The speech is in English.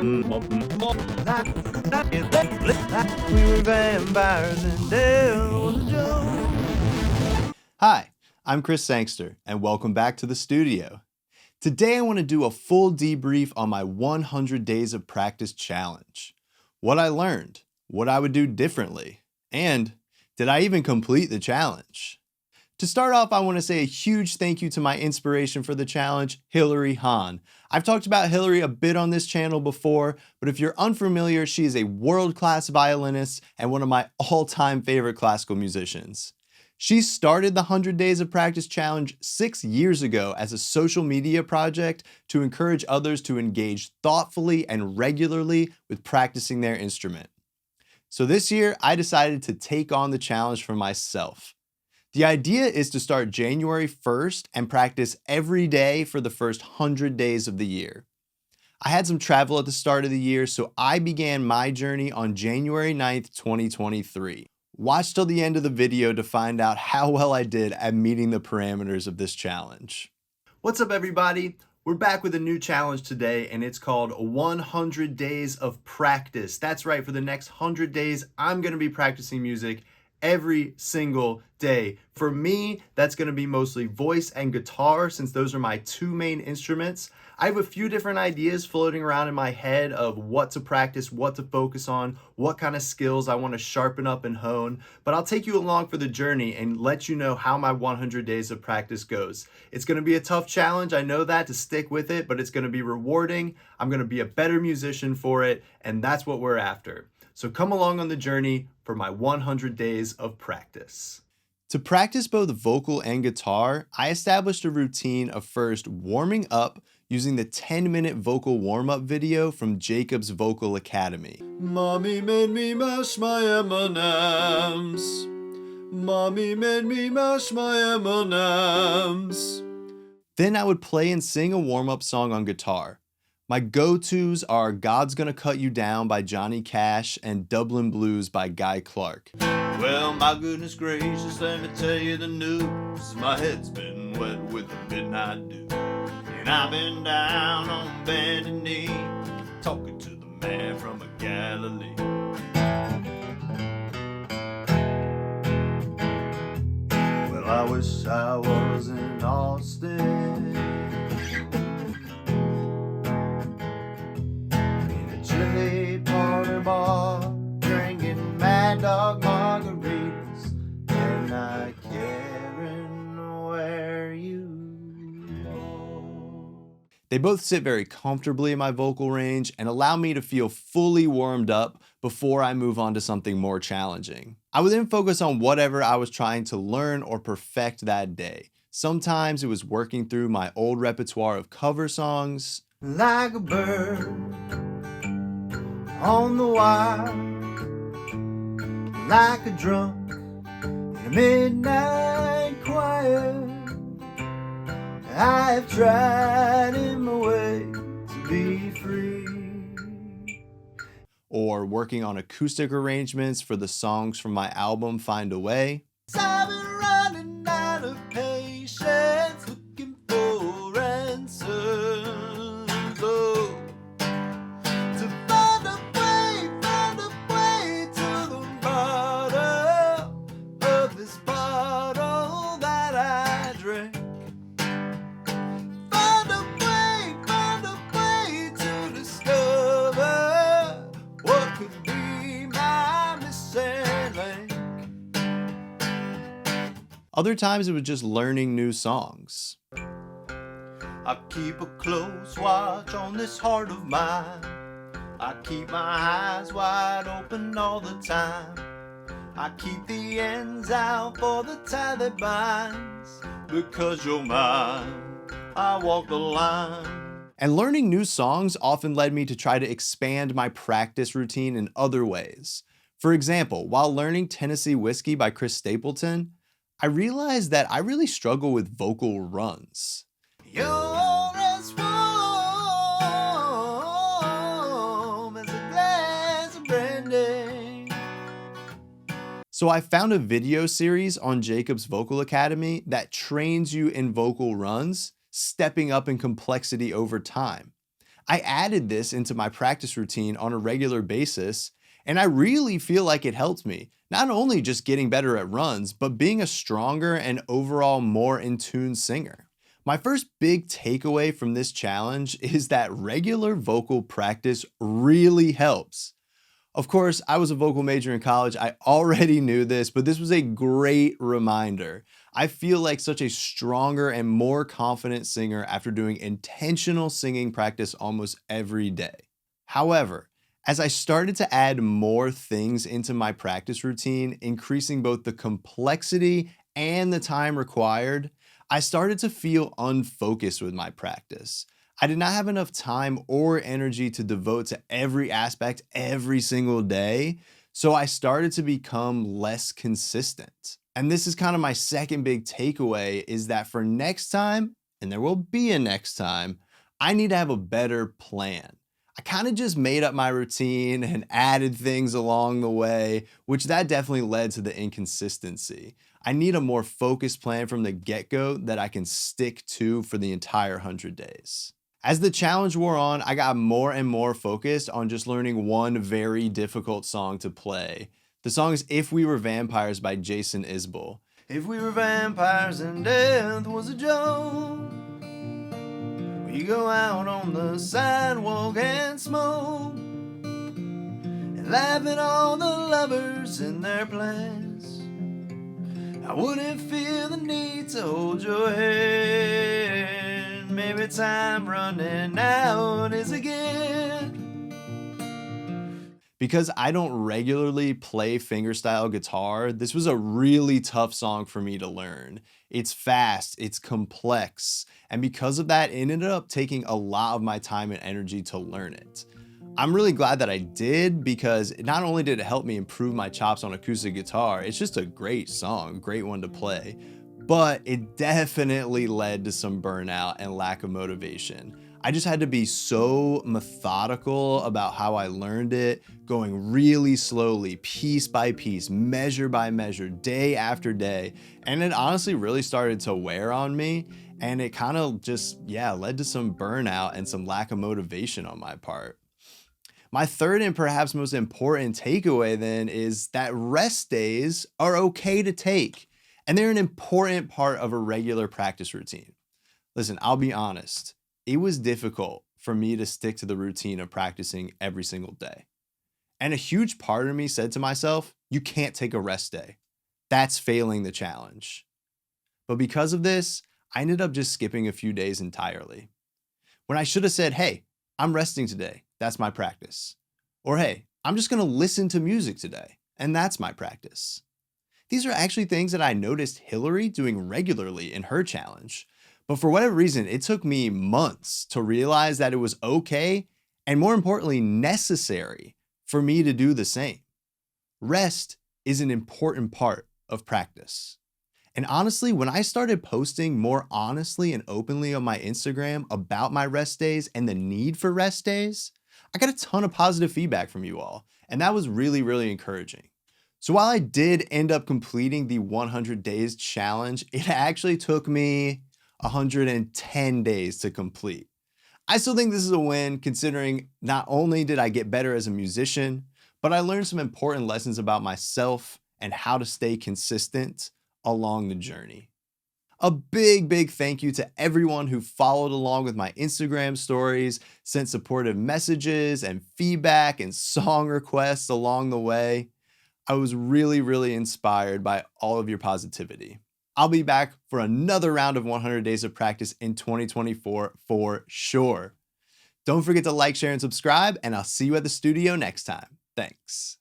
were vampires and devils. Hi, I'm Chris Sangster, and welcome back to the studio. Today I want to do a full debrief on my 100 days of practice challenge. What I learned, what I would do differently, and did I even complete the challenge? To start off, I want to say a huge thank you to my inspiration for the challenge, Hillary Hahn. I've talked about Hillary a bit on this channel before, but if you're unfamiliar, she is a world-class violinist and one of my all-time favorite classical musicians. She started the 100 Days of Practice Challenge 6 years ago as a social media project to encourage others to engage thoughtfully and regularly with practicing their instrument. So this year, I decided to take on the challenge for myself. The idea is to start January 1st and practice every day for the first 100 days of the year. I had some travel at the start of the year, so I began my journey on January 9th, 2023. Watch till the end of the video to find out how well I did at meeting the parameters of this challenge. What's up, everybody? We're back with a new challenge today, and it's called 100 Days of Practice. That's right, for the next 100 days, I'm gonna be practicing music every single day. For me, that's gonna be mostly voice and guitar, since those are my two main instruments. I have a few different ideas floating around in my head of what to practice, what to focus on, what kind of skills I want to sharpen up and hone, but I'll take you along for the journey and let you know how my 100 days of practice goes. It's going to be a tough challenge, I know that, to stick with it, but it's going to be rewarding. I'm going to be a better musician for it, and that's what we're after. So come along on the journey for my 100 days of practice. To practice both vocal and guitar, I established a routine of first warming up using the 10-minute vocal warm-up video from Jacob's Vocal Academy. Mommy made me mash my M&Ms. Mommy made me mash my M&Ms. Then I would play and sing a warm-up song on guitar. My go-tos are God's Gonna Cut You Down by Johnny Cash and Dublin Blues by Guy Clark. Well, my goodness gracious, let me tell you the news. My head's been wet with the midnight dew. And I've been down on bended knee, talking to the man from Galilee. Well, I wish I was in Austin, in a chilly party bar, drinking Mad Dog margaritas, and not caring where you. They both sit very comfortably in my vocal range and allow me to feel fully warmed up before I move on to something more challenging. I would then focus on whatever I was trying to learn or perfect that day. Sometimes it was working through my old repertoire of cover songs. Like a bird on the wire, like a drunk in a midnight choir. I've tried in my way to be free. Or working on acoustic arrangements for the songs from my album Find a Way. I've been running out of patience, looking for answers. Oh, to find a way to the bottom of this bottle that I drank. Other times it was just learning new songs. I keep a close watch on this heart of mine. I keep my eyes wide open all the time. I keep the ends out for the tie that binds. Because you're mine, I walk the line. And learning new songs often led me to try to expand my practice routine in other ways. For example, while learning Tennessee Whiskey by Chris Stapleton, I realized that I really struggle with vocal runs. You're as warm as a glass of brandy. So I found a video series on Jacob's Vocal Academy that trains you in vocal runs, stepping up in complexity over time. I added this into my practice routine on a regular basis, and I really feel like it helped me, not only just getting better at runs, but being a stronger and overall more in tune singer. My first big takeaway from this challenge is that regular vocal practice really helps. Of course, I was a vocal major in college. I already knew this, but this was a great reminder. I feel like such a stronger and more confident singer after doing intentional singing practice almost every day. However, as I started to add more things into my practice routine, increasing both the complexity and the time required, I started to feel unfocused with my practice. I did not have enough time or energy to devote to every aspect every single day, so I started to become less consistent. And this is kind of my second big takeaway is that for next time, and there will be a next time, I need to have a better plan. I kind of just made up my routine and added things along the way, which that definitely led to the inconsistency. I need a more focused plan from the get-go that I can stick to for the entire 100 days. As the challenge wore on, I got more and more focused on just learning one very difficult song to play. The song is If We Were Vampires by Jason Isbell. If we were vampires and death was a joke, we go out on the sidewalk and smoke, and laugh at all the lovers in their place. I wouldn't feel the need to hold your hand. Maybe time running out is a gift. Because I don't regularly play fingerstyle guitar, this was a really tough song for me to learn. It's fast, it's complex, and because of that, it ended up taking a lot of my time and energy to learn it. I'm really glad that I did because not only did it help me improve my chops on acoustic guitar, it's just a great song, great one to play, but it definitely led to some burnout and lack of motivation. I just had to be so methodical about how I learned it, going really slowly, piece by piece, measure by measure, day after day. And it honestly really started to wear on me. And it kind of just, led to some burnout and some lack of motivation on my part. My third and perhaps most important takeaway then is that rest days are okay to take, and they're an important part of a regular practice routine. Listen, I'll be honest. It was difficult for me to stick to the routine of practicing every single day. And a huge part of me said to myself, you can't take a rest day. That's failing the challenge. But because of this, I ended up just skipping a few days entirely. When I should have said, hey, I'm resting today. That's my practice. Or hey, I'm just going to listen to music today. And that's my practice. These are actually things that I noticed Hillary doing regularly in her challenge. But for whatever reason, it took me months to realize that it was okay and more importantly, necessary for me to do the same. Rest is an important part of practice. And honestly, when I started posting more honestly and openly on my Instagram about my rest days and the need for rest days, I got a ton of positive feedback from you all. And that was really, really encouraging. So while I did end up completing the 100 days challenge, it actually took me 110 days to complete. I still think this is a win considering not only did I get better as a musician, but I learned some important lessons about myself and how to stay consistent along the journey. A big thank you to everyone who followed along with my Instagram stories, sent supportive messages and feedback and song requests along the way. I was really inspired by all of your positivity. I'll be back for another round of 100 days of practice in 2024 for sure. Don't forget to like, share, and subscribe, and I'll see you at the studio next time. Thanks.